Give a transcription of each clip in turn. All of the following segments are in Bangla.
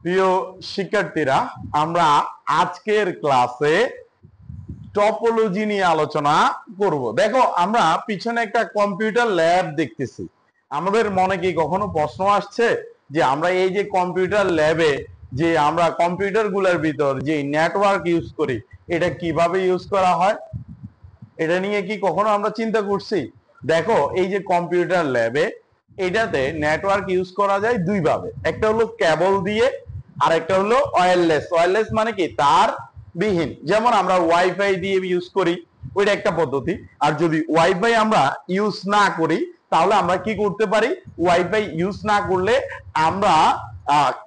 প্রিয় শিক্ষার্থীরা, আমরা আজকের ক্লাসে টপোলজি নিয়ে আলোচনা করব। দেখো, আমরা পিছনে একটা কম্পিউটার ল্যাব দেখতেছি। আমাদের মনে কি কখনো প্রশ্ন আসছে যে আমরা এই যে কম্পিউটার ল্যাবে যে আমরা কম্পিউটার গুলোর ভিতর যে নেটওয়ার্ক ইউজ করি, এটা কিভাবে ইউজ করা হয়, এটা নিয়ে কি কখনো আমরা চিন্তা করছি? দেখো, এই যে কম্পিউটার ল্যাবে এটাতে নেটওয়ার্ক ইউজ করা যায় দুই ভাবে। একটা হলো কেবল দিয়ে, আর একটা হলো ওয়্যারলেস। ওয়্যারলেস মানে কি তার বিহীন, যেমন আমরা ওয়াইফাই দিয়ে ইউজ করি, ওইটা একটা পদ্ধতি। আর যদি ওয়াইফাই আমরা ইউজ না করি তাহলে আমরা কি করতে পারি? ওয়াইফাই ইউজ না করলে আমরা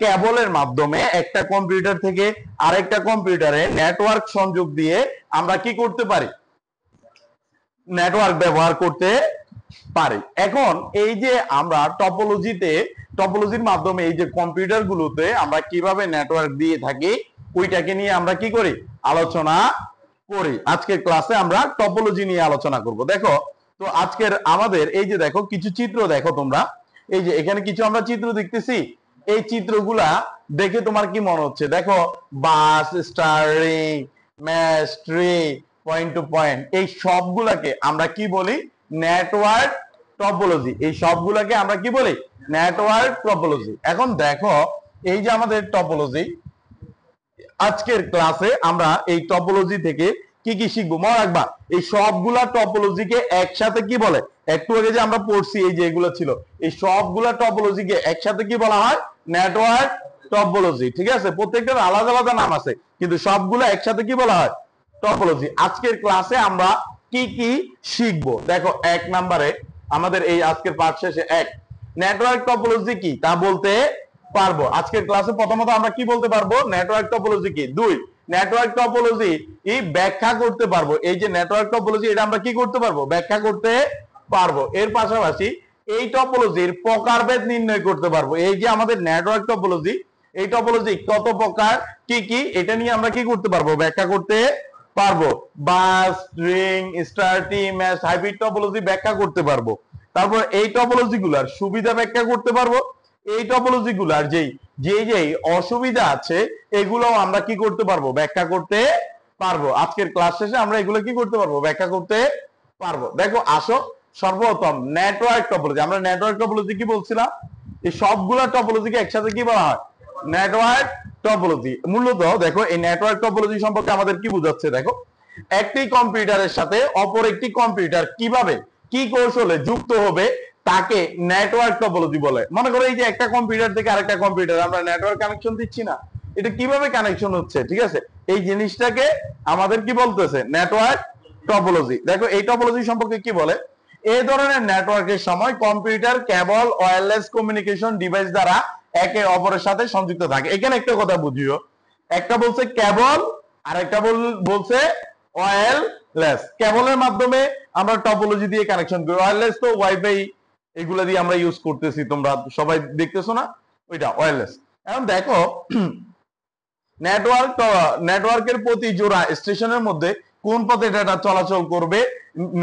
কেবলের মাধ্যমে একটা কম্পিউটার থেকে আরেকটা কম্পিউটারে নেটওয়ার্ক সংযোগ দিয়ে আমরা কি করতে পারি? নেটওয়ার্ক ব্যবহার করতে পারি। এখন এই যে আমরা টপোলজির মাধ্যমে এই যে কম্পিউটার গুলোতে আমরা কিভাবে নেটওয়ার্ক দিয়ে থাকি, ওইটাকে নিয়ে আমরা কি করি? আলোচনা করি। আজকের ক্লাসে আমরা টপোলজি নিয়ে আলোচনা করব। দেখো, তো আজকের আমাদের এই যে দেখো কিছু চিত্র দেখো তোমরা, এই যে এখানে কিছু আমরা চিত্র দেখতেছি। এই চিত্রগুলা দেখে তোমার কি মনে হচ্ছে? দেখো, bus, star ring, mesh, tree, point to point, এই সবগুলাকে আমরা কি বলি? Network topology. এই সবগুলাকে আমরা কি বলি? Network topology. এখন দেখো, এই যে আমাদের টপোলজি, আজকের ক্লাসে আমরা এই টপোলজি থেকে কি কি শিখবো মনে রাখবা। এই সবগুলা টপোলজিকে একসাথে কি বলে? একটু আগে যে আমরা পড়ছি এই যে এগুলো ছিল, এই সবগুলা টপোলজিকে একসাথে কি বলা হয়? Network topology. ঠিক আছে, প্রত্যেকটার আলাদা আলাদা নাম আছে, কিন্তু সবগুলো একসাথে কি বলা হয়? টপোলজি। আজকের ক্লাসে আমরা কি কি শিখবো দেখো। এক নম্বরে আমাদের এই আজকের পাঠ শেষে নেটওয়ার্ক টপোলজি কি তা বলতে পারবো। আজকের ক্লাসে প্রথমত আমরা কি বলতে পারবো? নেটওয়ার্ক টপোলজি কি। দুই, নেটওয়ার্ক টপোলজি ব্যাখ্যা করতে পারবো। এই যে নেটওয়ার্ক টপোলজি, এটা আমরা কি করতে পারবো? ব্যাখ্যা করতে পারবো। এর পাশাপাশি এই টপোলজির প্রকারভেদ নির্ণয় করতে পারবো। এই যে আমাদের নেটওয়ার্ক টপোলজি, এই টপোলজি কত প্রকার, কি কি, এটা নিয়ে আমরা কি করতে পারবো? ব্যাখ্যা করতে পারবো। বাস, স্ট্রিং, স্টার, টি, ম্যাশ, হাইব্রিড টপোলজি ব্যাখ্যা করতে পারবো। তারপর এই টপোলজি গুলার সুবিধা ব্যাখ্যা করতে পারবো। এই টপোলজি গুলার যেই অসুবিধা আছে এগুলোও আমরা কি করতে পারবো? ব্যাখ্যা করতে পারবো। আজকের ক্লাস শেষে আমরা এগুলো কি করতে পারবো? ব্যাখ্যা করতে পারবো। দেখো, আসো সর্বপ্রথম নেটওয়ার্ক টপোলজি। আমরা নেটওয়ার্ক টপোলজি কি বলছিলাম? এই সবগুলা টপোলজিকে একসাথে কি বলা হয়? Network topology. মূলত দেখো, এই নেটওয়ার্ক টপোলজি সম্পর্কে আমাদের কি বোঝাচ্ছে? দেখো, একটি কম্পিউটারের সাথে অপর একটি কম্পিউটার কিভাবে কি কৌশলে যুক্ত হবে তাকে নেটওয়ার্ক টপোলজি বলে। মনে করো এই যে একটা কম্পিউটার থেকে আরেকটা কম্পিউটার আমরা নেটওয়ার্ক কানেকশন দিচ্ছি না, এটা কিভাবে কানেকশন হচ্ছে? ঠিক আছে, এই জিনিসটাকে আমাদের কি বলতেছে? Network topology. দেখো, এই টপোলজি সম্পর্কে কি বলে? এই ধরনের নেটওয়ার্কের সময় কম্পিউটার কেবল ওয়্যারলেস কমিউনিকেশন ডিভাইস দ্বারা একে অপরের সাথে সংযুক্ত থাকে। এখানে একটা কথা বুঝিও, একটা বলছে কেবল আর একটা বলছে ওয়্যারলেস। কেবলের মাধ্যমে আমরা টপোলজি দিয়ে কানেকশন করি, ওয়্যারলেস তো ওয়াইফাই এগুলা দিয়ে আমরা ইউজ করতেছি, তোমরা সবাই দেখতেছো না, ওইটা ওয়্যারলেস। এখন দেখো, নেটওয়ার্কের প্রতি জোড়া স্টেশনের মধ্যে কোন পথে ডেটা চলাচল করবে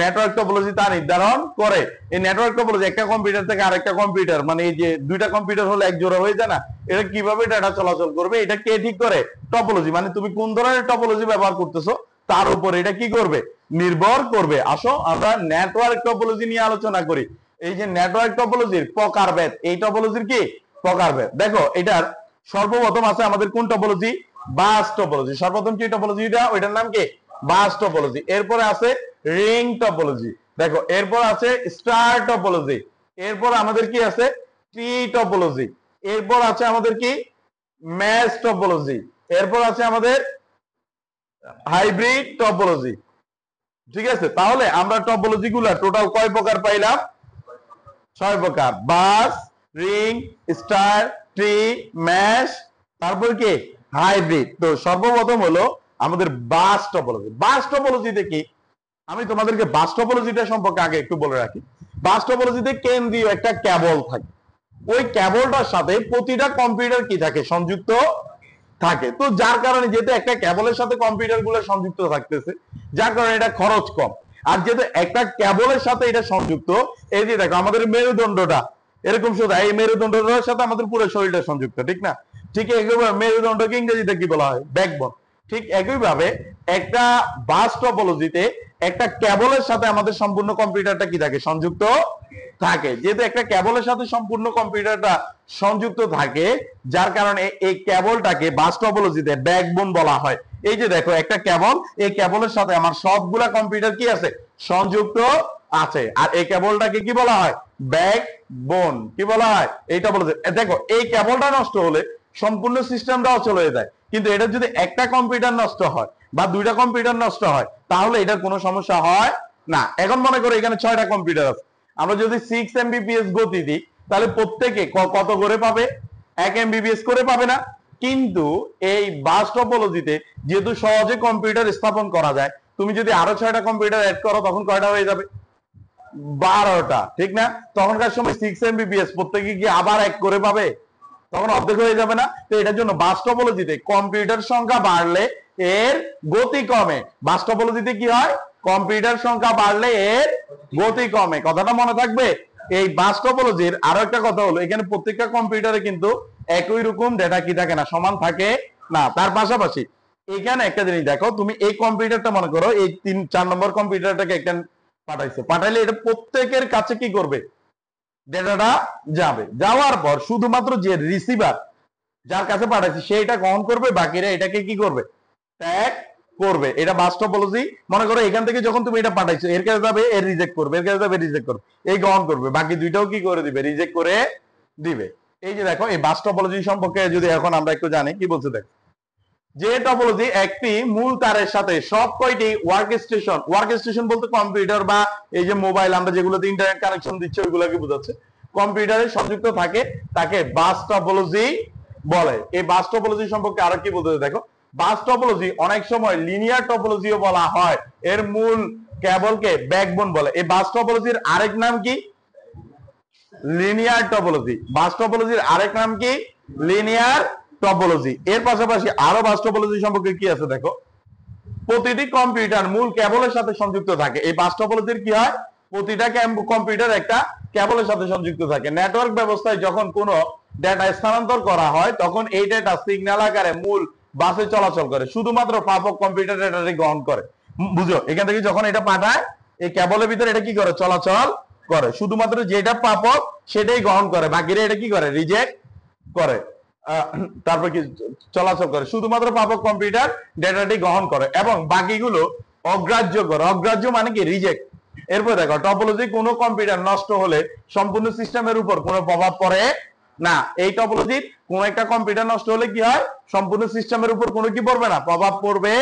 নেটওয়ার্ক টপোলজি তা নির্ধারণ করে। এই নেটওয়ার্ক টপোলজি একটা কম্পিউটার থেকে আরেকটা কম্পিউটার, মানে এই যে দুইটা কম্পিউটার হলে এক জোড়া হয়ে যায় না, এটা কিভাবে ডেটা চলাচল করবে এটা কে ঠিক করে? টপোলজি। মানে তুমি কোন ধরনের টপোলজি ব্যবহার করতেছো তার উপর এটা কি করবে? নির্ভর করবে। আসো আমরা নেটওয়ার্ক টপোলজি নিয়ে আলোচনা করি। এই যে নেটওয়ার্ক টপোলজির প্রকারভেদ, এই টপোলজির কি প্রকারভেদ। দেখো, এটার সর্বপ্রথম আছে আমাদের কোন টপোলজি? Bus topology. সর্বপ্রথম কি টপোলজি? ওইটার নাম কি? Bus topology. এরপরে আছে রিং টপোলজি। দেখো, এরপর আছে স্টার টপোলজি। এরপর আমাদের কি আছে? Tree topology. এরপর আছে আমাদের কি? Mash topology. এরপর আছে আমাদের হাইব্রিড টপোলজি। ঠিক আছে, তাহলে আমরা টপোলজি গুলা টোটাল কয় প্রকার পাইলাম? 6 প্রকার। বাস, রিং, স্টার, ট্রি, ম্যাশ, তারপর কি? হাইব্রিড। তো সর্বপ্রথম হলো আমাদের বাস টপোলজি। বাস টপোলজিতে কি? আমি তোমাদেরকে বাস টপোলজিটা সম্পর্কে আগে একটু বলে রাখি। বাস টপোলজিতে কেন্দ্রীয় একটা কেবল থাকে, ওই কেবলটার সাথে প্রতিটা কম্পিউটার কি থাকে? সংযুক্ত থাকে। তো যার কারণে যেহেতু একটা কেবলের সাথে কম্পিউটার গুলো সংযুক্ত থাকতেছে, যার কারণে এটা খরচ কম। আর যেহেতু একটা কেবলের সাথে এটা সংযুক্ত, এই যে দেখো আমাদের মেরুদণ্ডটা এরকম সোজা, এই মেরুদণ্ডটার সাথে আমাদের পুরো শরীরটা সংযুক্ত, ঠিক না? ঠিক একইভাবে মেরুদণ্ডকে ইংরেজিতে কি বলা হয়? ব্যাকবোন। ঠিক একইভাবে একটা বাস টপোলজিতে একটা কেবলের সাথে আমাদের সম্পূর্ণ কম্পিউটারটা কি থাকে? সংযুক্ত থাকে। যেহেতু একটা কেবলের সাথে সম্পূর্ণ কম্পিউটারটা সংযুক্ত থাকে, যার কারণে এই কেবলটাকে বাস টপোলজিতে ব্যাকবোন বলা হয়। এই যে দেখো একটা কেবল, এই কেবলের সাথে আমার সবগুলা কম্পিউটার কি আছে? সংযুক্ত আছে। আর এই কেবলটাকে কি বলা হয়? ব্যাকবোন। কি বলা হয়? এইটা বলে দেখো এই কেবলটা নষ্ট হলে সম্পূর্ণ সিস্টেমটা অচল হয়ে যায়। কিন্তু এটা যদি একটা কম্পিউটার নষ্ট হয় বা দুইটা কম্পিউটার নষ্ট হয়, তাহলে এটার কোনো সমস্যা হয় না। এখন মনে করো এখানে 6টা কম্পিউটার আছে, আমরা যদি 6 Mbps গতি দিই, তাহলে প্রত্যেকে কত করে পাবে? 1 Mbps করে পাবে না? কিন্তু এই বাস টপোলজিতে যেহেতু সহজে কম্পিউটার স্থাপন করা যায়, তুমি যদি আরো 6টা কম্পিউটার অ্যাড করো, তখন কয়টা হয়ে যাবে? 12টা, ঠিক না? তখনকার সময় 6 Mbps প্রত্যেকে কি আবার 1 করে পাবে? তখন অর্ধেক হয়ে যাবে না? তো এটার জন্য বাস টপোলজিতে কম্পিউটার সংখ্যা বাড়লে এর গতি কমে। বাস টপোলজিতে কি হয়? কম্পিউটার সংখ্যা বাড়লে এর গতি কমে। কথাটা মনে থাকবে। এই বাস টপোলজির আরো একটা কথা হলো, এখানে প্রত্যেকটা কম্পিউটারে কিন্তু একই রকম ডেটা কি থাকে না, সমান থাকে না। তার পাশাপাশি এখানে একটা জিনিস দেখো, তুমি এই কম্পিউটারটা মনে করো এই 3-4 নম্বর কম্পিউটারটাকে একটা পাঠাইলে এটা প্রত্যেকের কাছে কি করবে? ডেটাটা যাবে। যাওয়ার পর শুধুমাত্র যে রিসিভার, যার কাছে পাঠাইছে, সে এটা গ্রহণ করবে, বাকিরা এটাকে কি করবে? ট্যাগ করবে। এটা বাস টপোলজি। মনে করো এখান থেকে যখন তুমি এটা পাঠাইছো, এর কাছে যাবে, এর রিজেক্ট করবে, এর কাছে যাবে, রিজেক্ট করবে, এই গ্রহণ করবে, বাকি দুইটাও কি করে দিবে? রিজেক্ট করে দিবে। এই যে দেখো এই বাস টপোলজি সম্পর্কে যদি এখন আমরা একটু জানি, কি বলছে দেখো, যে টপোলজি একটি মূল তারের সাথে সব কয়টি ওয়ার্ক স্টেশন বলতে কম্পিউটার বা এই যে মোবাইল আমরা যেগুলোতে ইন্টারনেট কানেকশন দিচ্ছে ওইগুলোকে বোঝাচ্ছে, কম্পিউটারে সংযুক্ত থাকে, তাকে বাস টপোলজি বলে। এই বাস টপোলজি সম্পর্কে আরো কি বলতে দেখো, বাস টপোলজি অনেক সময় লিনিয়ার টপোলজিও বলা হয়। এর মূল কেবলকে ব্যাকবোন বলে। এই বাস টপোলজির আরেক নাম কি? Linear topology. বাস টপোলজির আরেক নাম কি? Linear topology. এর পাশাপাশি আরো বাস টপোলজি সম্পর্কে কি আছে দেখো, প্রতিটি কম্পিউটার মূল কেবলের সাথে সংযুক্ত থাকে। এই বাস টপোলজির কি হয়? প্রতিটা কম্পিউটার একটা কেবলের সাথে সংযুক্ত থাকে। নেটওয়ার্ক ব্যবস্থায় যখন কোনো ডেটা স্থানান্তর করা হয়, তখন এই ডেটা সিগন্যাল আকারে মূল বাসে চলাচল করে। শুধুমাত্র প্রাপক কম্পিউটার ডেটাটি গ্রহণ করে। বুঝো, এখান থেকে যখন এটা পাঠায়, এই কেবলের ভিতরে এটা কি করে? চলাচল করে। শুধুমাত্র যেটা প্রাপক সেটাই গ্রহণ করে, বাকিরা এটা কি করে? রিজেক্ট করে। তারপর কি চলাচল করে। শুধুমাত্র প্রাপক কম্পিউটার ডেটাটি গ্রহণ করে এবং বাকিগুলো অগ্রাহ্য করে। অগ্রাহ্য মানে কি? রিজেক্ট। এরপর দেখো টপোলজি কোনো কম্পিউটার নষ্ট হলে সম্পূর্ণ সিস্টেমের উপর কোনো প্রভাব পড়ে না। এই টপোলজির কোন একটা কম্পিউটার নষ্ট হলে কি হয়? সম্পূর্ণ সিস্টেমের উপর কোনো কি পড়বে না? প্রভাব পড়বে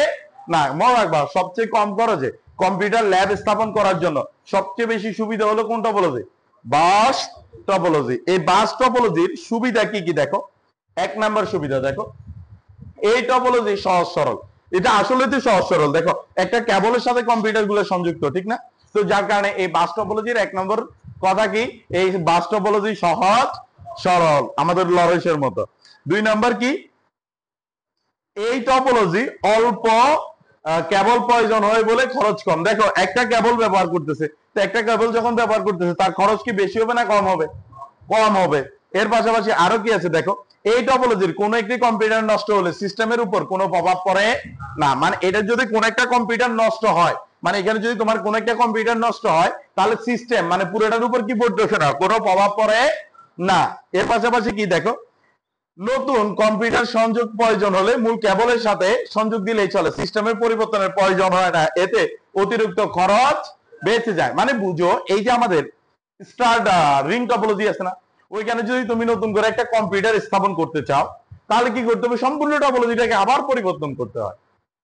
না। মনে রাখবা, সবচেয়ে কম খরচে কম্পিউটার ল্যাব স্থাপন করার জন্য সবচেয়ে বেশি সুবিধা হলো কোন টপোলজি? Bus topology. এই বাস টপোলজির সুবিধা কি কি দেখো, 1 নাম্বার সুবিধা দেখো, এই টপোলজি সহজ সরল। এটা আসলে তো সহজ সরল। দেখো একটা কেবলের সাথে কম্পিউটার গুলো সংযুক্ত, ঠিক না? তো যার কারণে এই বাস টপোলজির 1 নম্বর কথা কি, এই বাস টপোলজি সহজ সরল, আমাদের লরেন্সের মতো। 2 নাম্বার কি, এই টপোলজি অল্প কেবল প্রয়োজন হয় বলে খরচ কম। দেখো একটা কেবল ব্যবহার করতেছে, তো একটা কেবল যখন ব্যবহার করতেছে তার খরচ কি বেশি হবে না কম হবে? কম হবে। এর পাশাপাশি আরো কি আছে দেখো, এই টপোলজির কোন একটি কম্পিউটার নষ্ট হলে সিস্টেমের উপর কোনো প্রভাব পড়ে না। মানে এটা যদি কোন একটা কম্পিউটার নষ্ট হয়, মানে এখানে যদি তোমার কোন একটা কম্পিউটার নষ্ট হয়, তাহলে সিস্টেম মানে পুরোটার উপর কি পড়তেছে না, কোনো প্রভাব পড়ে না। এর পাশাপাশি কি দেখো, নতুন কম্পিউটার সংযোগ প্রয়োজন হলে মূল কেবলের সাথে সংযোগ দিলেই চলে, সিস্টেমের পরিবর্তনের প্রয়োজন হয় না। এতে অতিরিক্ত খরচ বেঁচে যায়। মানে বুঝো, এই যে আমাদের স্টার রিং টপোলজি আছে না, ওইখানে যদি তুমি নতুন করে একটা কম্পিউটার স্থাপন করতে চাও, তাহলে কি করতে হবে? সম্পূর্ণ টপোলজিটাকে আবার পরিবর্তন করতে হয়।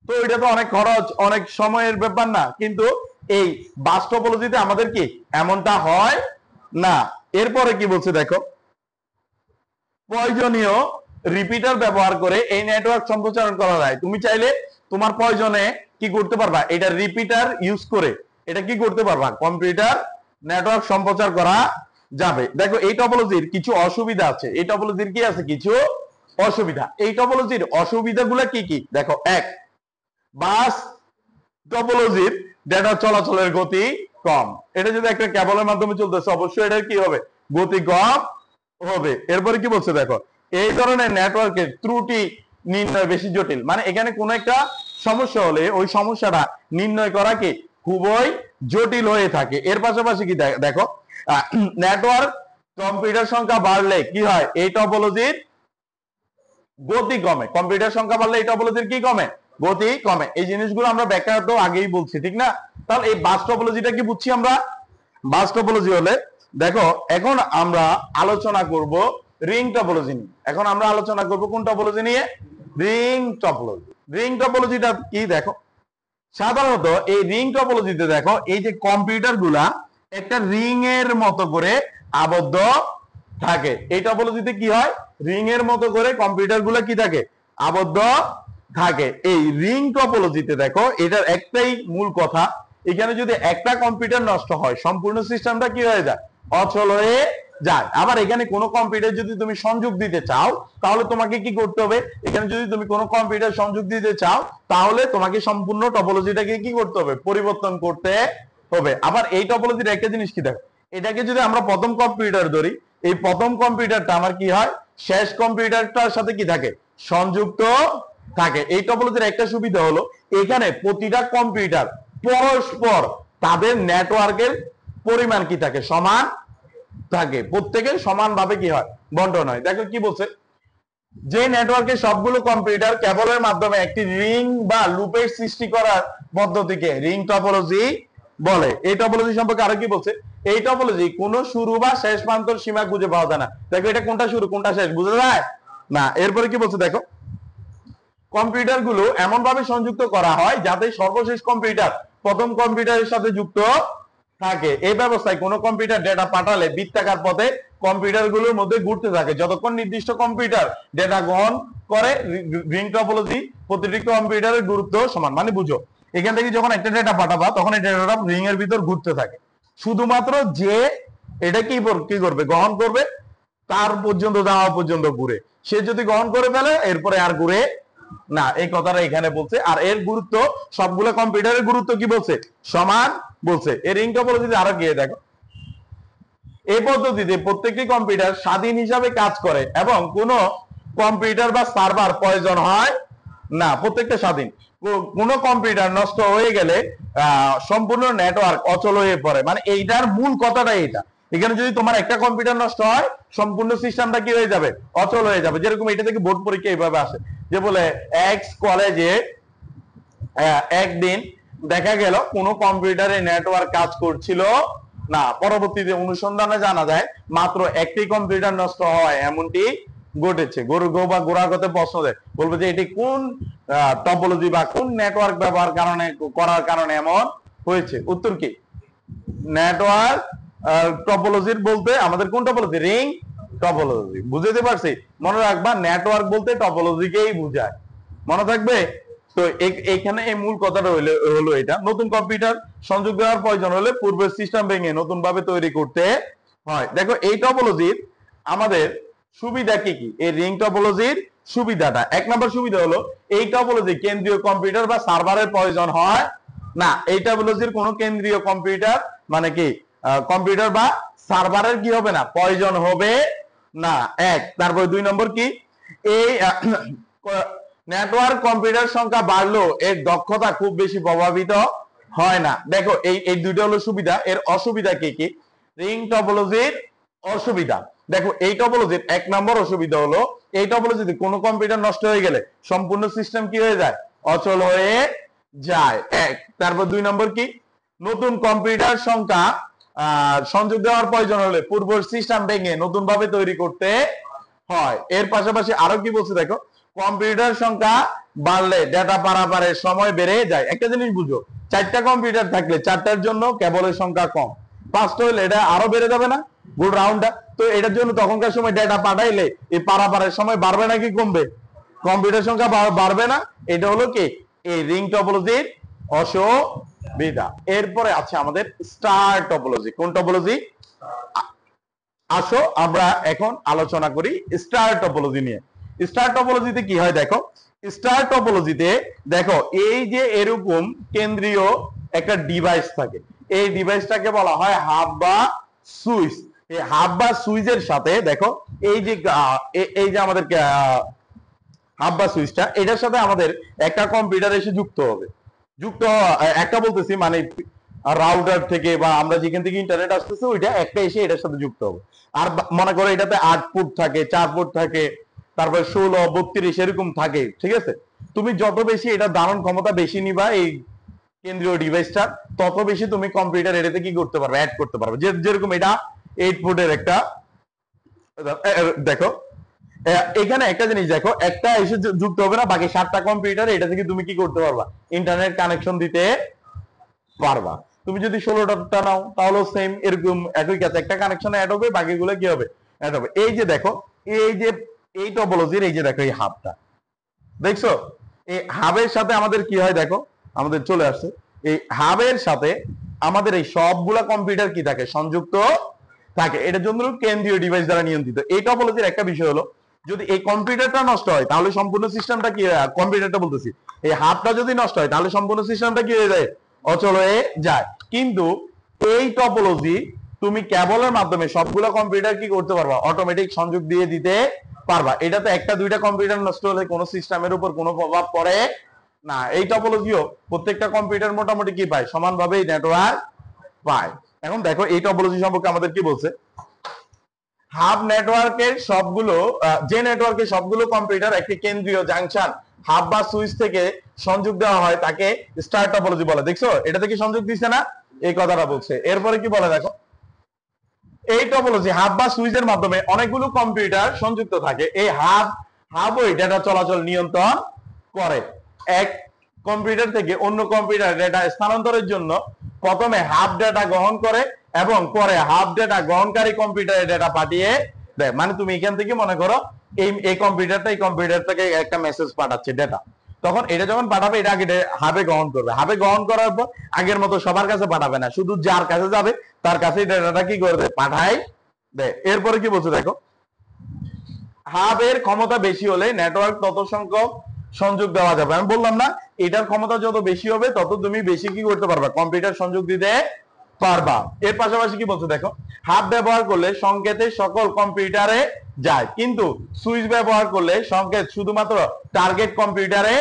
তো এটা তো অনেক খরচ, অনেক সময়ের ব্যাপার না? কিন্তু এই বাস টপোলজিতে আমাদের কি এমনটা হয় না। এরপরে কি বলছে দেখো, প্রয়োজনীয় রিপিটার ব্যবহার করে এই নেটওয়ার্ক সম্প্রচারণ করা যায়। তুমি চাইলে তোমার প্রয়োজনে কি করতে পারবা, এটা রিপিটার ইউজ করে এটা কি করতে পারবা, কম্পিউটার নেটওয়ার্ক সম্প্রচার করা যাবে। দেখো এই টপোলজির কিছু অসুবিধা আছে। এই টপোলজির কি আছে? কিছু অসুবিধা। এই টপোলজির অসুবিধাগুলো কি কি দেখো, 1, বাস টপোলজির ডেটা চলাচলের গতি কম। এটা যদি একটা কেবলের মাধ্যমে চলতেছে, অবশ্যই এটার কি হবে? গতি কম হবে। এরপরে কি বলছে দেখো, এই ধরনের নেটওয়ার্কের ত্রুটি নির্ণয় বেশি জটিল, মানে এখানে কোন একটা সমস্যা হলে ওই সমস্যাটা নির্ণয় করা কি খুবই জটিল হয়ে থাকে। এর পাশাপাশি কি দেখো, নেটওয়ার্ক কম্পিউটার সংখ্যা বাড়লে কি হয়, এই টপোলজির গতি কমে। কম্পিউটার সংখ্যা বাড়লে এই টপোলজির কি কমে, গতি কমে। এই জিনিসগুলো আমরা ব্যাখ্যা তো আগেই বলছি, ঠিক না? তাহলে এই বাস টপোলজিটা কি বুঝছি আমরা? বাস টপোলজি হলে দেখো, এখন আমরা আলোচনা করব রিং টপোলজি নিয়ে। এখন আমরা আলোচনা করব কোন টপোলজি নিয়ে? Ring topology. রিং টপোলজিটা কি দেখো, সাধারণত এই রিং টপোলজিতে দেখো, এই যে কম্পিউটার গুলা একটা রিং এর মতো করে আবদ্ধ থাকে। এই টপোলজিতে কি হয়, রিং এর মতো করে কম্পিউটার গুলা কি থাকে, আবদ্ধ থাকে। এই রিং টপোলজিতে দেখো, এটার একটাই মূল কথা, এখানে যদি একটা কম্পিউটার নষ্ট হয় সম্পূর্ণ সিস্টেমটা কি হয়ে যায়, অচল হয়ে যায়। আবার এখানে কোনো কম্পিউটার যদি তুমি সংযোগ দিতে চাও তাহলে তোমাকে কি করতে হবে, এখানে যদি তুমি কোনো কম্পিউটার সংযোগ দিতে চাও তাহলে তোমাকে সম্পূর্ণ টপোলজিটাকে কি করতে হবে, পরিবর্তন করতে হবে। আবার এই টপোলজির একটা জিনিস কি দেখো, এটাকে যদি আমরা প্রথম কম্পিউটার ধরি, এই প্রথম কম্পিউটারটা আমার কি হয়, শেষ কম্পিউটারটার সাথে কি থাকে, সংযুক্ত থাকে। এই টপোলজির একটা সুবিধা হলো এখানে প্রতিটা কম্পিউটার পরস্পর তাদের নেটওয়ার্কের পরিমাণ কি থাকে, সমান থাকে, প্রত্যেকের সমানভাবে কি হয়, বন্টন হয়। দেখো কি বলছে, যে নেটওয়ার্কে সবগুলো কম্পিউটার কেবলের মাধ্যমে একটি রিং বা লুপের সৃষ্টি করার পদ্ধতিকে রিং টপোলজি বলে। এই টপোলজি সম্পর্কে আরো কি বলছে, এই টপোলজি কোনো শুরু বা শেষ প্রান্তর সীমা খুঁজে পাওয়া যায় না। দেখো এটা কোনটা শুরু কোনটা শেষ বোঝা যায় না। এরপরে কি বলছে দেখো, কম্পিউটার গুলো এমন ভাবে সংযুক্ত করা হয় যাতে সর্বশেষ কম্পিউটার প্রথম কম্পিউটারের সাথে যুক্ত থাকে। এই ব্যবস্থায় কোন কম্পিউটার ডেটা পাঠালে বৃত্তাকার পথে কম্পিউটার গুলোর মধ্যে ঘুরতে থাকে যতক্ষণ নির্দিষ্ট কম্পিউটার ডেটা গ্রহণ করে। রিং টপোলজি প্রতিটি কম্পিউটারের গুরুত্ব সমান, মানে বুঝো এখান থেকে যখন একটা ডেটা পাঠাবা তখন এই ডেটাটা রিং এর ভিতর ঘুরতে থাকে, শুধুমাত্র যে এটা কি করবে, গ্রহণ করবে তার পর্যন্ত যাওয়া পর্যন্ত ঘুরে। সে যদি গ্রহণ করে ফেলে এরপরে আর ঘুরে না, এই কথাটা এখানে বলছে। আর এর গুরুত্ব সবগুলো কম্পিউটারের গুরুত্ব কি বলছে, সমান বলছে। এই রিং টপোলজিতে আরো গিয়ে দেখো, এই পদ্ধতিতে প্রত্যেকটি কম্পিউটার স্বাধীন হিসাবে কাজ করে এবং কোনো কম্পিউটার বা সার্ভার প্রয়োজন হয় না, প্রত্যেকটা স্বাধীন। কোন কম্পিউটার নষ্ট হয়ে গেলে সম্পূর্ণ নেটওয়ার্ক অচল হয়ে পড়ে, মানে এইটার মূল কথাটা এইটা। এখানে যদি তোমার একটা কম্পিউটার নষ্ট হয় সম্পূর্ণ সিস্টেমটা কি হয়ে যাবে, অচল হয়ে যাবে। যেরকম এটা থেকে বোর্ড পরীক্ষা এইভাবে আসে, যে বলে এক্স কলেজে একদিন দেখা গেল কোন কম্পিউটারে নেটওয়ার্ক কাজ করছিল না, পরবর্তীতে অনুসন্ধানে জানা যায় মাত্র একটি কম্পিউটার নষ্ট হয় এমনটি ঘটেছে। গরু গো বা গোড়াগতে প্রশ্ন দেয়, বলবো যে এটি কোন টপোলজি বা কোন নেটওয়ার্ক ব্যবহার করার কারণে এমন হয়েছে। উত্তর কি, নেটওয়ার্ক টপোলজির বলতে আমাদের কোন টপোলজি, রিং টপোলজি। বুঝতে পারছি? মনে রাখবা নেটওয়ার্ক বলতে টপোলজিকেই বোঝায়, মনে থাকবে তো। এখানে এই মূল কথাটা হলো এটা, নতুন কম্পিউটার সংযোগ দেওয়ার প্রয়োজন হলে পূর্বের সিস্টেম ভেঙে নতুন ভাবে তৈরি করতে হয়। দেখো এই টপোলজির আমাদের সুবিধা কি কি, এই রিং টপোলজির সুবিধাটা, এক নম্বর সুবিধা হলো এই টপোলজি কেন্দ্রীয় কম্পিউটার বা সার্ভারের প্রয়োজন হয় না। এই টপোলজির কোনো কেন্দ্রীয় কম্পিউটার মানে কি কম্পিউটার বা সার্ভারের কি হবে না, প্রয়োজন হবে না, এক। তারপর দুই নম্বর কি, এই নেটওয়ার্ক কম্পিউটার সংখ্যা বাড়লেও এর দক্ষতা খুব বেশি প্রভাবিত হয় না। দেখো এই দুইটা হলো সুবিধা। এর অসুবিধা কি কি, রিং টপোলজির অসুবিধা দেখো, এই টপোলজির এক নম্বর অসুবিধা হলো এই টপোলজিতে কোনো কম্পিউটার নষ্ট হয়ে গেলে সম্পূর্ণ সিস্টেম কি হয়ে যায়, অচল হয়ে যায়, এক। তারপর দুই নম্বর কি, নতুন কম্পিউটার সংখ্যা সংযোগ দেওয়ার প্রয়োজন হলে পূর্ব সিস্টেম ভেঙে নতুন ভাবে তৈরি করতে হয়। এর পাশাপাশি আরো কি বলছে দেখো, কম্পিউটার সংখ্যা বাড়লে ডেটা পারাপারের সময় বেড়ে যায়। একটা জিনিস বুঝো, চারটা কম্পিউটার থাকলে চারটার জন্য কেবলের সংখ্যা কম, পাঁচটা হলে এটা আরো বেড়ে যাবে না, গুড রাউন্ডটা। তো এটার জন্য তখনকার সময় ডেটা পাঠাইলে এই পারাপারের সময় বাড়বে নাকি কমবে, কম্পিউটার সংখ্যা বাড়বে না। এটা হলো কি এই রিং টপোলজির অসুবিধা। এরপরে আছে আমাদের স্টার টপোলজি। কোন টপোলজি, আসো আমরা এখন আলোচনা করি স্টার টপোলজি নিয়ে। স্টার টপোলজিতে কি হয় দেখো, স্টার টপোলজিতে দেখো এই যে এরকম কেন্দ্রীয় একটা ডিভাইস থাকে, এই ডিভাইসটাকে বলা হয় হাব বা সুইচ। এই হাব বা সুইচের সাথে দেখো এই যে এই যে আমাদের হাব বা সুইচটা, এটার সাথে আমাদের একটা কম্পিউটার এসে যুক্ত হবে। যুক্ত একটা বলতেছি মানে রাউটার থেকে বা আমরা যেখান থেকে ইন্টারনেট আসতেছে ওইটা একটা এসে এটার সাথে যুক্ত হবে। আর মনে করো এটাতে 8 পোর্ট থাকে, 4 পোর্ট থাকে, তারপরে 16, 32 এরকম থাকে, ঠিক আছে? তুমি যত বেশি এটা ধারণ ক্ষমতা বেশি নিবা এই কেন্দ্রীয় ডিভাইসটা, তত বেশি তুমি কম্পিউটার এটাতে কি করতে পারবে, অ্যাড করতে পারবে। যেরকম এটা 8 পোর্টের একটা, দেখো এখানে একটা জিনিস দেখো, একটা এসে যুক্ত হবে না, বাকি 7টা কম্পিউটার এটা থেকে তুমি কি করতে পারবা, ইন্টারনেট কানেকশন দিতে পারবা। তুমি যদি 16টা নাও তাহলেও সেম এরকম একই কাজ, একটা কানেকশনে অ্যাড হবে, বাকিগুলো কি হবে, অ্যাড হবে। এই যে দেখো, এই যে এই টপোলজির এই যে দেখো এই হাবটা দেখছো, এই হাবের সাথে আমাদের কি হয় দেখো, আমাদের চলে আসছে এই হাবের সাথে আমাদের এই সবগুলা কম্পিউটার কি থাকে, সংযুক্ত থাকে। এটার জন্য কেন্দ্রীয় ডিভাইস দ্বারা নিয়ন্ত্রিত। এই টপোলজির একটা বিষয় হলো, যদি এই কম্পিউটারটা নষ্ট হয় তাহলে সম্পূর্ণ সিস্টেমটা কি, কম্পিউটারটা বলতেছি, এই হাবটা যদি নষ্ট হয় তাহলে সম্পূর্ণ সিস্টেমটা কি হয়ে যায়, অচল হয়ে যায়। কিন্তু এই টপোলজি তুমি কেবলের মাধ্যমে সবগুলো কম্পিউটার কি করতে পারবা, অটোমেটিক সংযোগ দিয়ে দিতে পারবা। এটাতে একটা দুইটা কম্পিউটার নষ্ট হলে কোনো সিস্টেমের উপর কোনো প্রভাব পড়ে না। এই টপোলজিও প্রত্যেকটা কম্পিউটার মোটামুটি কি পায়, সমানভাবে নেটওয়ার্ক পায়। এখন দেখো এই টপোলজি সম্পর্কে আমাদের কি বলছে, হাব নেটওয়ার্কের সবগুলো, যে নেটওয়ার্কে সবগুলো কম্পিউটার একটি কেন্দ্রীয় জাংশন হাব বা সুইচ থেকে সংযোগ দেওয়া হয় তাকে স্টার টপোলজি বলে। দেখছো এটা থেকে সংযোগ দিচ্ছে না, এই কথাটা বলছে। এরপরে কি বলে দেখো, এই টপোলজি হাব বা সুইচের মাধ্যমে অনেকগুলো কম্পিউটার সংযুক্ত থাকে। এই হাবই ডেটা চলাচল নিয়ন্ত্রণ করে। এক কম্পিউটার থেকে অন্য কম্পিউটার ডেটা স্থানান্তরের জন্য প্রথমে হাব ডেটা গ্রহণ করে এবং পরে হাব ডেটা গ্রহণকারী কম্পিউটারে ডেটা পাঠিয়ে দেয়। মানে তুমি এখান থেকে মনে করো এই কম্পিউটারটা এই কম্পিউটারটাকে একটা মেসেজ পাঠাচ্ছে ডেটা, তখন এটা যখন পাঠাবে এটা আগে হাবে গ্রহণ করবে। হাবে গ্রহণ করার পর আগের মতো সবার কাছে পাঠাবে না, শুধু যার কাছে যাবে তার কাছে ডেটাটা কি করবে, পাঠায় দেয়। এরপরে কি বলছে দেখো, হাবের ক্ষমতা বেশি হলে নেটওয়ার্ক তত সংখ্যক সংযোগ দেওয়া যাবে। আমি বললাম না, এটার ক্ষমতা যত বেশি হবে তত তুমি বেশি কি করতে পারবা, কম্পিউটার সংযোগ দিতে পারবা। এর পাশাপাশি কি বলছে দেখো, হাব ব্যবহার করলে সংকেতের সকল কম্পিউটারে যায়, কিন্তু সুইচ ব্যবহার করলে সংকেত শুধুমাত্র টার্গেট কম্পিউটারে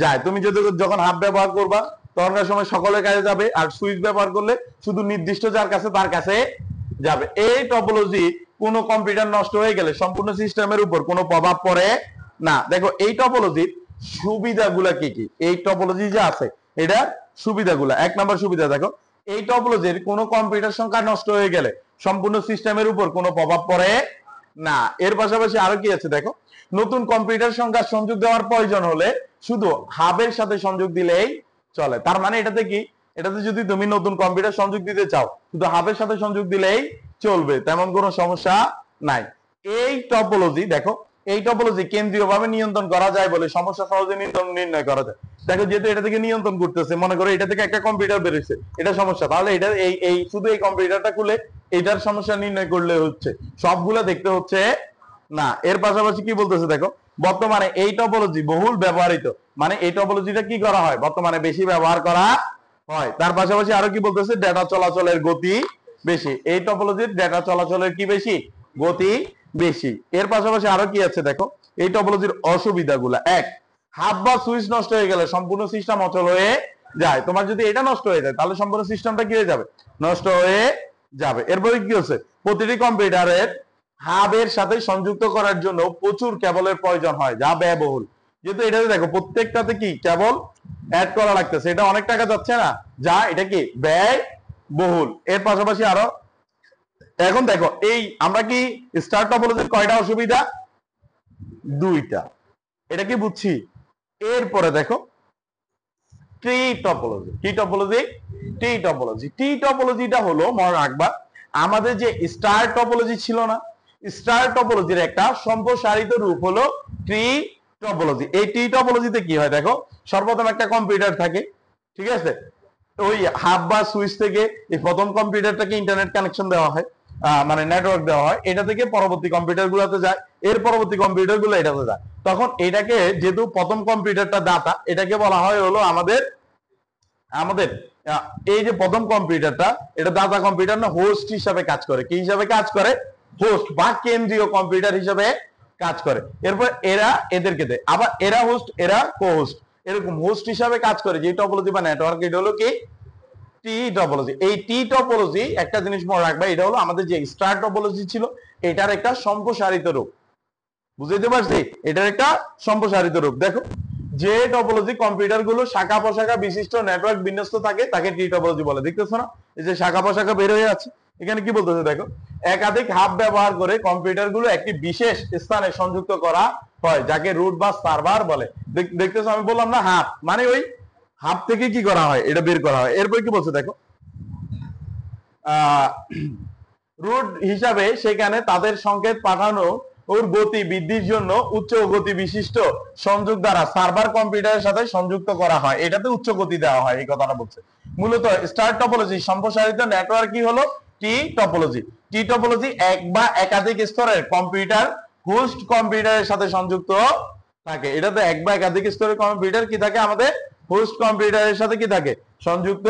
যায়। তুমি যদি যখন হাব ব্যবহার করবা তখনকার সময় সকলের কাছে যাবে, আর সুইচ ব্যবহার করলে শুধু নির্দিষ্ট যার কাছে তার কাছে যাবে। এই টপোলজি কোন কম্পিউটার নষ্ট হয়ে গেলে সম্পূর্ণ সিস্টেমের উপর কোনো প্রভাব পড়ে না। দেখো এই টপোলজির সুবিধাগুলা কি কি, এই টপোলজি যে আছে এটা সুবিধাগুলা, 1 নম্বর সুবিধা দেখো, এই টপোলজির কোনো কম্পিউটার সংখ্যা নষ্ট হয়ে গেলে সম্পূর্ণ সিস্টেমের উপর কোনো প্রভাব পড়ে না। এর পাশাপাশি আরো কি আছে দেখো, নতুন কম্পিউটার সংখ্যা সংযোগ দেওয়ার প্রয়োজন হলে শুধু হাবের সাথে সংযোগ দিলেই চলে। তার মানে এটাতে কি, এটাতে যদি তুমি নতুন কম্পিউটার সংযোগ দিতে চাও শুধু হাবের সাথে সংযোগ দিলেই চলবে, তেমন কোনো সমস্যা নাই। এই টপোলজি দেখো, এই টপোলজি কেন্দ্রীয়ভাবে নিয়ন্ত্রণ করা যায় বলে সমস্যা সহজে নির্ণয় করা যায়। দেখো যেহেতু এটা থেকে নিয়ন্ত্রণ করতেছে, মনে করো এটা থেকে একটা কম্পিউটার বেরোচ্ছে, এটা সমস্যা, তাহলে এটা এই শুধু এই কম্পিউটারটা খুলে এটার সমস্যা নির্ণয় করলে হচ্ছে, সবগুলা দেখতে হচ্ছে না। এর পাশাপাশি কি বলতেছে দেখো, বর্তমানে এই টপোলজি বহুল ব্যবহৃত, মানে এই টপোলজিটা কি করা হয়, বর্তমানে বেশি ব্যবহার করা হয়। তার পাশাপাশি আরো কি বলতেছে, ডেটা চলাচলের গতি বেশি। এই টপোলজির ডেটা চলাচলের কি বেশি, গতি বেশি। এর পাশাপাশি আরো কি আছে দেখো, এই টপোলজির অসুবিধাগুলা, 1, হাব বা সুইচ নষ্ট হয়ে গেলে সম্পূর্ণ সিস্টেম অচল হয়ে যায়। তোমার যদি এটা নষ্ট হয়ে যায় তাহলে সম্পূর্ণ সিস্টেমটা কি হয়ে যাবে, নষ্ট হয়ে যাবে। এরপরে কি হচ্ছে, প্রতিটি কম্পিউটারের হাবের সাথে সংযুক্ত করার জন্য প্রচুর কেবলের প্রয়োজন হয় যা ব্যয়বহুল। যেহেতু এটাতে দেখো প্রত্যেকটাতে কি কেবল অ্যাড করা লাগতেছে, এটা অনেক টাকা যাচ্ছে না, যা এটা কি ব্যয় বহুল। এর পাশাপাশি আরো, এখন দেখো এই আমরা কি স্টার টপোলজির কয়টা অসুবিধা, 2টা, এটা কি বুঝছি। এরপরে দেখো ট্রি টপোলজি, কি টপোলজি, ট্রি টপোলজি। ট্রি টপোলজিটা হলো মনে রাখবা, আমাদের যে স্টার টপোলজি ছিল না, স্টার টপোলজির একটা সম্প্রসারিত রূপ হলো ট্রি টপোলজি। এই ট্রি টপোলজিতে কি হয় দেখো, সর্বপ্রথম একটা কম্পিউটার থাকে, ঠিক আছে, ওই হাব বা সুইচ থেকে এই প্রথম কম্পিউটারটাকে ইন্টারনেট কানেকশন দেওয়া হয়, মানে নেটওয়ার্ক দেওয়া হয়, এটা থেকে পরবর্তী কম্পিউটার গুলোতে যায়, এর পরবর্তী কম্পিউটার গুলো এটাতে যায়। তখন এটাকে যেহেতু প্রথম কম্পিউটারটা দাতা, এটাকে বলা হয় হলো আমাদের আমাদের এই যে প্রথম কম্পিউটারটা, এটা দাতা কম্পিউটার না, হোস্ট হিসাবে কাজ করে। কি হিসাবে কাজ করে, হোস্ট বা কেন্দ্রীয় কম্পিউটার হিসেবে কাজ করে। এরপর এরা এদেরকে দেয়, আবার এরা হোস্ট এরা কো-হোস্ট, এরকম হোস্ট হিসাবে কাজ করে যে টপোলজি বা নেটওয়ার্ক, এটা হলো কি টি টপোলজি। এই টি টপোলজি একটা জিনিস মনে রাখবা, এটা হলো আমাদের যে স্টার টপোলজি ছিল এটার একটা সম্প্রসারিত রূপ। বুঝতে পারছি? এটার একটা সম্প্রসারিত রূপ। দেখো, যে টপোলজি কম্পিউটার গুলো শাখা প্রশাখা বিশিষ্ট নেটওয়ার্ক বিন্যস্ত থাকে তাকে টি টপোলজি বলে। দেখতেছো না, এই যে শাখা প্রশাখা বের হয়ে আছে, এখানে কি বলতেছে দেখো, একাধিক হাব ব্যবহার করে কম্পিউটার গুলো একটি বিশেষ স্থানে সংযুক্ত করা হয় যাকে রুট বা সার্ভার বলে। দেখতেছো, আমি বললাম না হাব, মানে ওই হাব থেকে কি করা হয়, এটা বের করা হয়। এরপর কি বলছে দেখো, রুট হিসাবে সেখানে তাদের সংকেত পাঠানো ওর গতি বৃদ্ধির জন্য উচ্চ গতি বিশিষ্ট সংযোগ দ্বারা সার্ভার কম্পিউটারের সাথে সংযুক্ত করা হয়, এটাতে উচ্চ গতি দেওয়া হয়, এই কথাটা বলছে। মূলত স্টার টপোলজি সম্প্রসারিত নেটওয়ার্ক কি হলো টি টপোলজি। টি টপোলজি এক বা একাধিক স্তরের কম্পিউটার হোস্ট কম্পিউটারের সাথে সংযুক্ত থাকে। এটাতে এক বা একাধিক স্তরের কম্পিউটার কি থাকে, আমাদের হোস্ট কম্পিউটারের সাথে কি থাকে, সংযুক্ত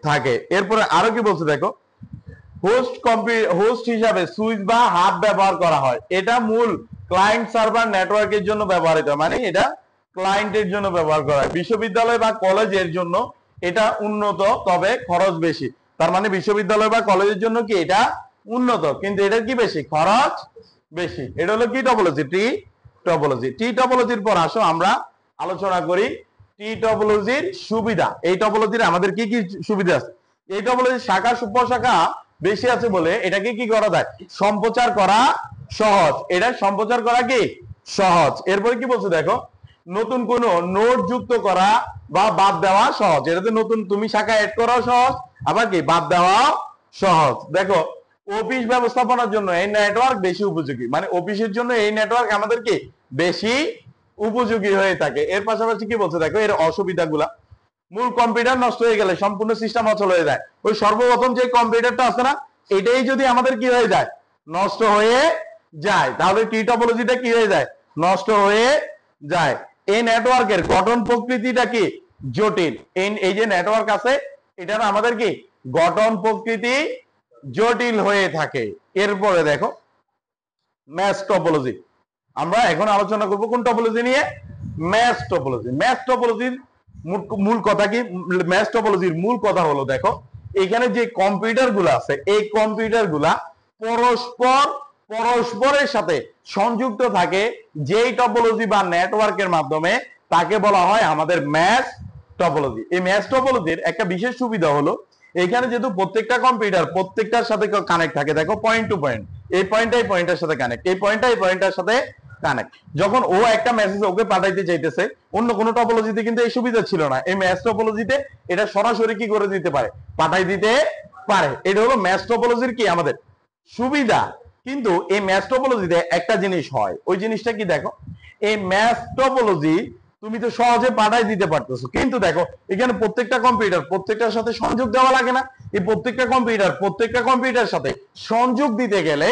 থাকে। এরপরে আরো কি বলছে দেখো, হোস্ট হিসাবে সুইচ বা হাব ব্যবহার করা হয়, এটা মূল ক্লায়েন্ট সার্ভার নেটওয়ার্কের জন্য ব্যবহৃত হয়, মানে এটা ক্লায়েন্টের জন্য ব্যবহার করা হয়। বিশ্ববিদ্যালয় বা কলেজের জন্য এটা উন্নত, তবে খরচ বেশি। তার মানে বিশ্ববিদ্যালয় বা কলেজের জন্য কি এটা উন্নত, কিন্তু এটা কি বেশি, খরচ বেশি। এটা হলো কি টপোলজি, টি টপোলজি। টি টপোলজির পর আসো আমরা আলোচনা করি টি টপোলজির সুবিধা। এই টপোলজির আমাদের কি কি সুবিধা আছে? এই টপোলজির শাখা উপশাখা বেশি আছে বলে এটাকে কি করা যায়, সম্প্রচার করা সহজ। এটা সম্প্রচার করা কি সহজ। এরপরে কি বলছে দেখো, নতুন কোন নোট যুক্ত করা বা বাদ দেওয়া সহজ। এটাতে নতুন তুমি শাখা এড করাও সহজ, আবার কি বাদ দেওয়া সহজ। দেখো, অফিস ব্যবস্থাপনার জন্য এই নেটওয়ার্ক বেশি উপযোগী, মানে অফিসের জন্য এই নেটওয়ার্ক আমাদের কি বেশি উপযোগী হয়ে থাকে। এর পাশাপাশি কি বলছে দেখো, এর অসুবিধাগুলা, মূল কম্পিউটার নষ্ট হয়ে গেলে সম্পূর্ণ সিস্টেম অচল হয়ে যায়। ওই সর্বপ্রথম যে কম্পিউটারটা আছে না, এটাই যদি আমাদের কি হয়ে যায়, নষ্ট হয়ে যায়, তাহলে টি টপোলজিটা কি হয়ে যায়, নষ্ট হয়ে যায়। এই নেটওয়ার্কের গঠন প্রকৃতিটা কি জটিল। এই যে নেটওয়ার্ক আছে এটার আমাদের কি গঠন প্রকৃতি জটিল হয়ে থাকে। এরপরে দেখো ম্যাচ টপোলজি, আমরা এখন আলোচনা করব কোন টপোলজি নিয়ে, ম্যাচ টপোলজি। ম্যাচ টপোলজির মূল কথা কি, ম্যাচ টপোলজির মূল কথা হলো দেখো, এখানে যে কম্পিউটার গুলা আছে এই কম্পিউটার গুলা পরস্পরের সাথে সংযুক্ত থাকে যেই টপোলজি বা নেটওয়ার্কের মাধ্যমে, তাকে বলা হয় আমাদের ম্যাচ টপোলজি। এই ম্যাচ টপোলজির একটা বিশেষ সুবিধা হলো, এখানে যেহেতু প্রত্যেকটা কম্পিউটার প্রত্যেকটার সাথে কানেক্ট থাকে, দেখো পয়েন্ট টু পয়েন্ট, এই পয়েন্টটা এই পয়েন্টের সাথে কানেক্ট, এই পয়েন্টটা এই পয়েন্টের সাথে কানেক্ট। যখন ও একটা মেসেজ ওকে পাঠাইতে চাইতেছে, অন্য কোনো টপোলজিতে কিন্তু এই সুবিধা ছিল না। এই ম্যাচ টপোলজিতে এটা সরাসরি কি করে দিতে পারে, পাঠাই দিতে পারে। এটা হলো ম্যাচ টপোলজির কি আমাদের সুবিধা। কিন্তু এই ম্যাচ টপোলজিতে একটা জিনিস হয়, ওই জিনিসটা কি দেখো, এই ম্যাচ টপোলজি তুমি তো সহজে পাঠাই দিতে পারতেছো, কিন্তু দেখো এখানে প্রত্যেকটা কম্পিউটার প্রত্যেকটার সাথে সংযোগ দেওয়া লাগে না। এই প্রত্যেকটা কম্পিউটার সাথে সংযোগ দিতে গেলে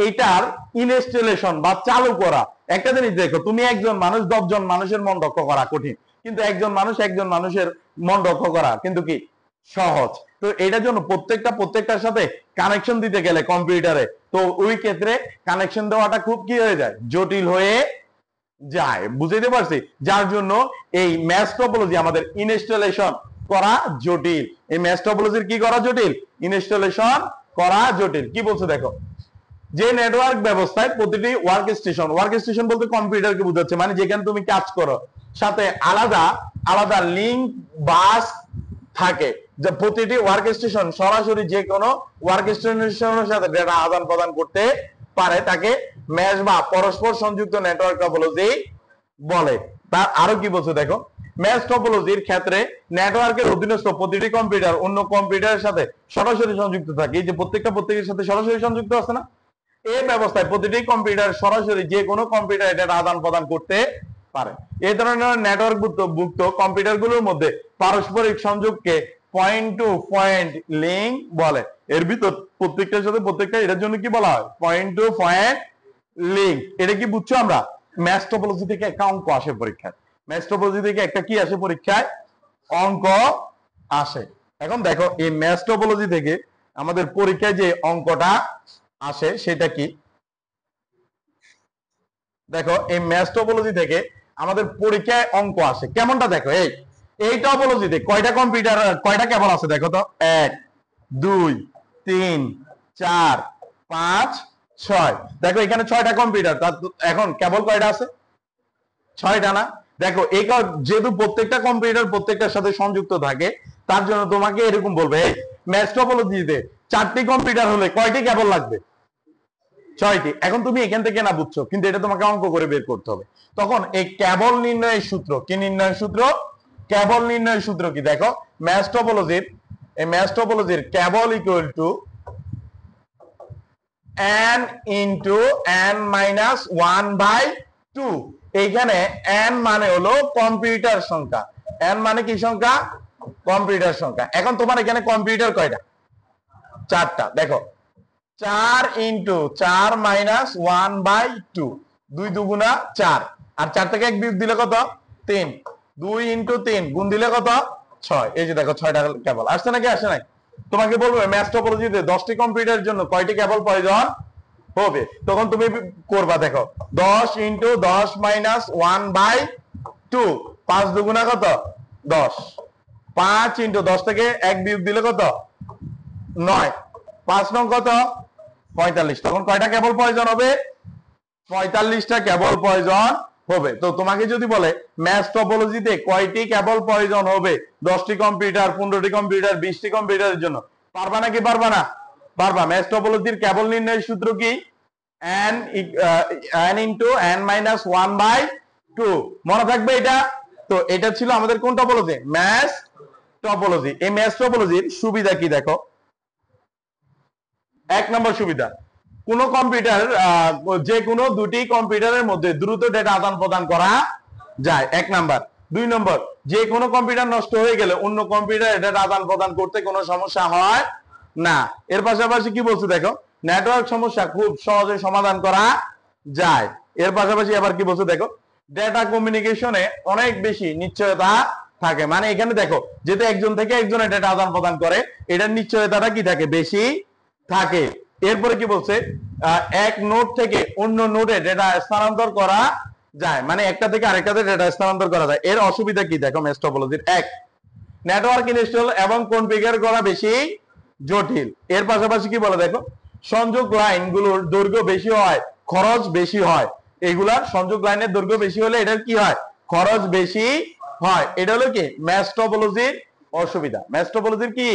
এটার ইনস্টলেশন বা চালু করা, একটা জিনিস দেখো, তুমি একজন মানুষ 10 জন মানুষের মন রক্ষ করা কঠিন, কিন্তু একজন মানুষের মন রক্ষ করা কিন্তু কি সহজ। তো এটার জন্য প্রত্যেকটার সাথে কানেকশন দিতে গেলে কম্পিউটারে, তো ওই ক্ষেত্রে কানেকশন দেওয়াটা খুব কি হয়ে যায়, জটিল হয়ে যায়। বুঝতে পারছি? যার জন্য এই ম্যাচ টপোলজি আমাদের ইনস্টলেশন করা জটিল। এই ম্যাচ টপোলজির কি করা জটিল, ইনস্টলেশন করা জটিল। কি বলছে দেখো, যে নেটওয়ার্ক ব্যবস্থায় প্রতিটি ওয়ার্ক স্টেশন বলতে কম্পিউটারকে বোঝাচ্ছে, মানে যেখানে তুমি কাজ করো সাথে আলাদা আলাদা লিংক বাস থাকে, যে প্রতিটি ওয়ার্ক স্টেশন সরাসরি যে কোনো ওয়ার্ক স্টেশনের সাথে ডেটা আদান প্রদান করতে পারে, তাকে ম্যাচ বা পরস্পর সংযুক্ত নেটওয়ার্ক টপোলজি বলে। তার আরো কি বলছে দেখো, ম্যাচ টপোলজির ক্ষেত্রে নেটওয়ার্কের অধীনস্থ প্রতিটি কম্পিউটার অন্য কম্পিউটারের সাথে সরাসরি সংযুক্ত থাকে। এই যে প্রত্যেকের সাথে সরাসরি সংযুক্ত আছে না, এই ব্যবস্থায় প্রতিটি কম্পিউটার সরাসরি যে কোনো কম্পিউটার ডেটা আদান প্রদান করতে পারে। এই ধরনের নেটওয়ার্ক ভুক্ত কম্পিউটার গুলোর মধ্যে পারস্পরিক সংযোগকে পয়েন্ট টু পয়েন্ট লিংক বলে। এর ভিতর প্রত্যেকটার সাথে প্রত্যেকটা, এটার জন্য কি বলা হয়, পয়েন্ট টু পয়েন্ট লিংক। এটা কি বুঝছো? আমরা ম্যাচ টপোলজি থেকে একটা অঙ্ক আসে পরীক্ষায়, ম্যাচ টপোলজি থেকে একটা কি আসে পরীক্ষায়, অঙ্ক আসে। এখন দেখো এই ম্যাচ টপোলজি থেকে আমাদের পরীক্ষায় যে অঙ্কটা আসে সেটা কি দেখো, এই ম্যাথ টপোলজি থেকে আমাদের পরীক্ষায় অঙ্ক আসে কেমনটা দেখো, এই টপোলজিতে কয়টা কম্পিউটার কয়টা কেবল আছে দেখো তো, 1 2 3 4 5 6। দেখো এখানে 6টা কম্পিউটার, এখন কেবল কয়টা আছে, 6টা না। দেখো এই যেহেতু প্রত্যেকটা কম্পিউটার প্রত্যেকটার সাথে সংযুক্ত থাকে, তার জন্য তোমাকে এরকম বলবে ম্যাথ টপোলজিতে 4টি কম্পিউটার হলে কয়টি কেবল লাগবে, 6টি। এখন তুমি এখান থেকে না বুঝছো, কিন্তু এটা তোমাকে অঙ্ক করে বের করতে হবে। তখন এই কেবল নির্ণয়ের সূত্র কি, নির্ণয়ের সূত্র কেবল নির্ণয়ের সূত্র কি দেখো, ম্যাথ টপোলজির এই ম্যাথ টপোলজির cable equal to n into n minus 1/2। এইখানে n মানে হলো কম্পিউটার সংখ্যা, n মানে কি সংখ্যা, কম্পিউটার সংখ্যা। এখন তোমার এখানে কম্পিউটার কয়টা, 4টা। দেখো 4 ইন্টু 4 মাইনাস 1/2, 2 দুগুণা 4, আর 4 থেকে 1 বিয়োগ দিলে কত, 3, 2 ইন্টু 3 গুণ দিলে কত, 6। এই যে দেখো 6টা কেবল আসছে নাকি আসে নাই। তোমাকে বলবে ম্যাথ টপোলজিতে 10টি কম্পিউটারের জন্য কয়টি কেবল প্রয়োজন হবে, তখন তুমি করবা দেখো 10 ইন্টু 10 মাইনাস 1/2, 5 দুগুণা কত, 10, 5 ইন্টু 10 থেকে 1 বিয়োগ দিলে কত, 9, 5 নং কত, 45। তখন কয়টা কেবল প্রয়োজন হবে, 45টা কেবল প্রয়োজন হবে। তো তোমাকে যদি বলে ম্যাথ টপোলজিতে কয়টি কেবল প্রয়োজন হবে, 10টি কম্পিউটার, 15টি কম্পিউটার, 20টি কম্পিউটারের জন্য, পারবা নাকি পারবা না, পারবা। ম্যাথ টপোলজির কেবল নির্ণয়ের সূত্র কি, n ইনটু n মাইনাস 1/2, মনে থাকবে এটা। তো এটা ছিল আমাদের কোন টপোলজি, ম্যাথ টপোলজি। এই ম্যাথ টপোলজির সুবিধা কি দেখো, 1 নম্বর সুবিধা, কোন কম্পিউটার যে কোনো দুটি কম্পিউটারের মধ্যে দ্রুত ডেটা আদান প্রদান করা যায়, 1 নাম্বার। 2 নম্বর, যে কোনো কম্পিউটার নষ্ট হয়ে গেলে অন্য কম্পিউটারে ডেটা আদান প্রদান করতে কোনো সমস্যা হয় না। এর পাশাপাশি কি বলছে দেখো, নেটওয়ার্ক সমস্যা খুব সহজে সমাধান করা যায়। এর পাশাপাশি আবার কি বলছে দেখো, ডেটা কমিউনিকেশনে অনেক বেশি নিশ্চয়তা থাকে। মানে এখানে দেখো, যেহেতু একজন থেকে একজনের ডেটা আদান প্রদান করে, এটার নিশ্চয়তাটা কি থাকে, বেশি থাকে। এরপরে কি বলছে, এক নোড থেকে অন্য নোডে ডেটা স্থানান্তর করা যায়, মানে একটা থেকে আরেকটাতে ডেটা স্থানান্তর করা যায়। এর অসুবিধা কি দেখো ম্যাথ টপোলজির, 1 নেটওয়ার্ক ইনস্টল এবং কনফিগার করা বেশি জটিল। এর পাশাপাশি কি বলে দেখো, সংযোগ লাইন গুলোর দৈর্ঘ্য বেশি হয়, খরচ বেশি হয়। এগুলার সংযোগ লাইনের দৈর্ঘ্য বেশি হলে এটার কি হয়, খরচ বেশি হয়। এটা হলো কি ম্যাথ টপোলজির অসুবিধা। ম্যাথ টপোলজির কি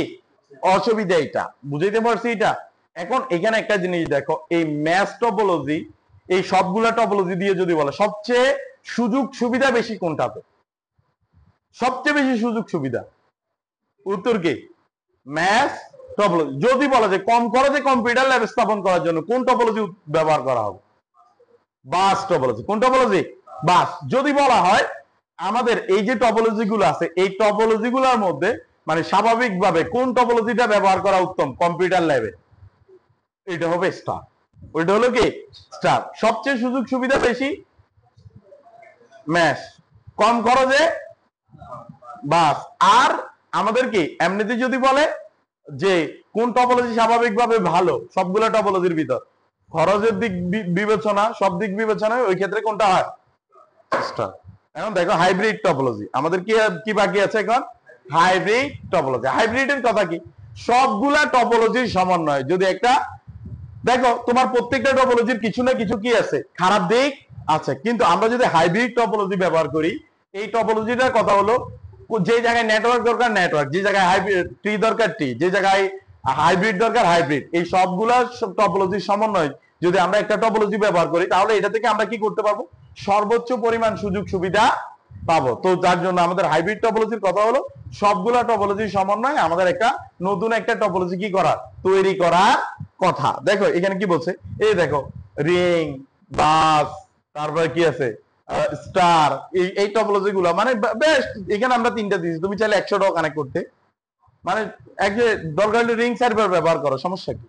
অসুবিধা, এটা বুঝাইতে পারছি এটা। এখন এখানে একটা জিনিস দেখো, এই ম্যাথ টপোলজি এই সবগুলা টপোলজি দিয়ে যদি বলে সবচেয়ে সুযোগ সুবিধা বেশি কোনটাতে, সবচেয়ে বেশি সুযোগ সুবিধা, উত্তর কি ম্যাথ টপোলজি। যদি বলা যায় কম খরচে কম্পিউটার ল্যাব স্থাপন করার জন্য কোন টপোলজি ব্যবহার করা হবে, বাস টপোলজি। কোন টপোলজি, বাস। যদি বলা হয় আমাদের এই যে টপোলজি গুলো আছে, এই টপোলজি গুলোর মধ্যে মানে স্বাভাবিকভাবে কোন টপোলজিটা ব্যবহার করা উত্তম কম্পিউটার ল্যাবে, এটা হবে স্টার। ওইটা হলো কি স্টার। সবচেয়ে সুযোগ সুবিধা বেশি ম্যাথ, কম খরচে বাস। আর আমাদের কি এমনিতে যদি বলে যে কোন টপোলজি স্বাভাবিকভাবে ভালো সবগুলো টপোলজির ভিতর, খরচের দিক বিবেচনা, সব দিক বিবেচনায় ওই ক্ষেত্রে কোনটা হয়, স্টার। এখন দেখো হাইব্রিড টপোলজি, আমাদের কি কি বাকি আছে এখন, হাইব্রিড টপোলজি। হাইব্রিডের কথা কি, সবগুলা টপোলজির সমন্বয়। যদি একটা দেখো তোমার প্রত্যেকটা টপোলজির কিছু না কিছু কি আছে, খারাপ দিক আছে, কিন্তু আমরা যদি হাইব্রিড টপোলজি ব্যবহার করি, এই টপোলজিটার কথা হলো যে জায়গায় নেটওয়ার্ক দরকার নেটওয়ার্ক, যে জায়গায় হাইব্রিড ট্রি দরকার ট্রি, যে জায়গায় হাইব্রিড দরকার হাইব্রিড, এই সবগুলা টপোলজির সমন্বয় যদি আমরা একটা টপোলজি ব্যবহার করি, তাহলে এটা থেকে আমরা কি করতে পারবো, সর্বোচ্চ পরিমাণ সুযোগ সুবিধা পাবো। তো যার জন্য আমাদের হাইব্রিড টপোলজির কথা হলো সবগুলা টপোলজির সমন্বয় আমাদের একটা নতুন একটা টপোলজি কি করা, তৈরি করার কথা। দেখো এখানে কি বলছে, এই দেখো রিং, বাস, তারপরে কি আছে স্টার, এই টপোলজি গুলো মানে বেশ। এখানে আমরা 3টা দিয়েছি, তুমি চাইলে 100টাও কানেক্ট করতে, মানে এক যে দরকার হলে রিং সার্ভার ব্যবহার করো, সমস্যা কি,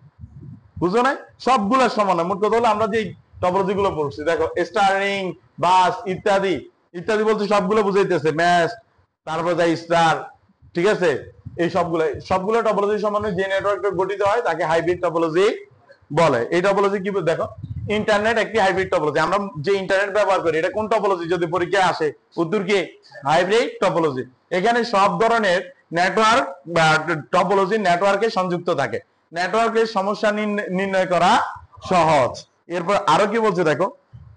বুঝো না। সবগুলো সমন্বয়, মোট কথা হলো আমরা যে টপোলজি গুলো পড়ছি দেখো স্টার, রিং, বাস ইত্যাদি ইত্যাদি বলতে সবগুলো বুঝাইতেছে ম্যাথ, তারপর যাই স্টার, ঠিক আছে। এই সবগুলো টপোলজি সমন্বয়ে যে নেটওয়ার্কটা গঠিত হয় তাকে হাইব্রিড টপোলজি বলে। এই টপোলজি কি দেখো, ইন্টারনেট একটি হাইব্রিড টপোলজি। আমরা যে ইন্টারনেট ব্যবহার করি এটা কোন টপোলজি যদি পরীক্ষায় আসে, উত্তর কি? Hybrid topology. এখানে সব ধরনের নেটওয়ার্ক বা টপোলজি নেটওয়ার্কে সংযুক্ত থাকে। নেটওয়ার্কের সমস্যা নির্ণয় করা সহজ। এরপর আরো কি বলছে দেখো,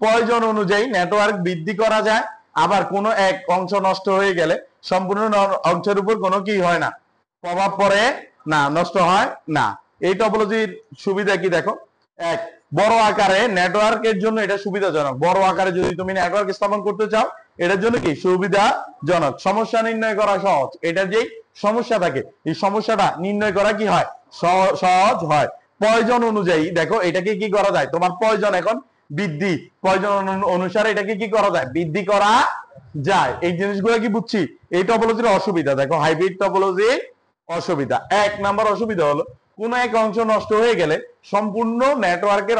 প্রয়োজন অনুযায়ী নেটওয়ার্ক বৃদ্ধি করা যায়, আবার কোনো এক অংশ নষ্ট হয়ে গেলে সম্পূর্ণ অংশের উপর কোনো কি হয় না, প্রভাব পড়ে না, নষ্ট হয় না। এই টপোলজির সুবিধা কি দেখো, এক, বড় আকারে নেটওয়ার্কের জন্য এটা সুবিধাজনক। বড় আকারে যদি তুমি নেটওয়ার্ক স্থাপন করতে চাও এটার জন্য কি সুবিধাজনক। সমস্যা নির্ণয় করা সহজ। এটার যে সমস্যা থাকে এই সমস্যাটা নির্ণয় করা কি হয়, সহজ হয়। প্রয়োজন অনুযায়ী দেখো এটাকে কি করা যায়, তোমার প্রয়োজন এখন বৃদ্ধি, প্রয়োজন অনুসারে এটাকে কি করা যায়, বৃদ্ধি করা যায়। এই জিনিসগুলো কি বুঝছি। এই টপোলজির অসুবিধা দেখো, হাইব্রিড টপোলজির অসুবিধা, এক নাম্বার অসুবিধা হলো কোন এক অংশ নষ্ট হয়ে গেলে সম্পূর্ণ নেটওয়ার্কের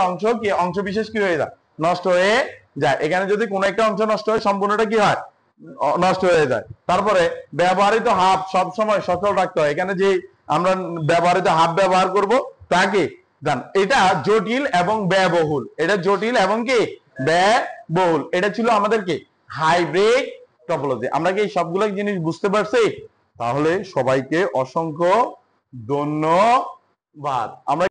অংশ বিশেষ কি হয়ে যায়, নষ্ট হয়ে যায়। এখানে যদি কোনো একটা অংশ নষ্ট হয় সম্পূর্ণটা কি হয়, নষ্ট হয়ে যায়। তারপরে ব্যবহৃত হাব সব সময় সচল রাখতে হয়। এখানে যে আমরা ব্যবহৃত হাব ব্যবহার করব তাকে জান, এটা জটিল এবং ব্যয়বহুল। এটা জটিল এবং কি ব্যয়বহুল। এটা ছিল আমাদের কি হাইব্রিড টপোলজি। আমরা কি সবগুলো জিনিস বুঝতে পারছি? তাহলে সবাইকে অসংখ্য ধন্যবাদ। আমরা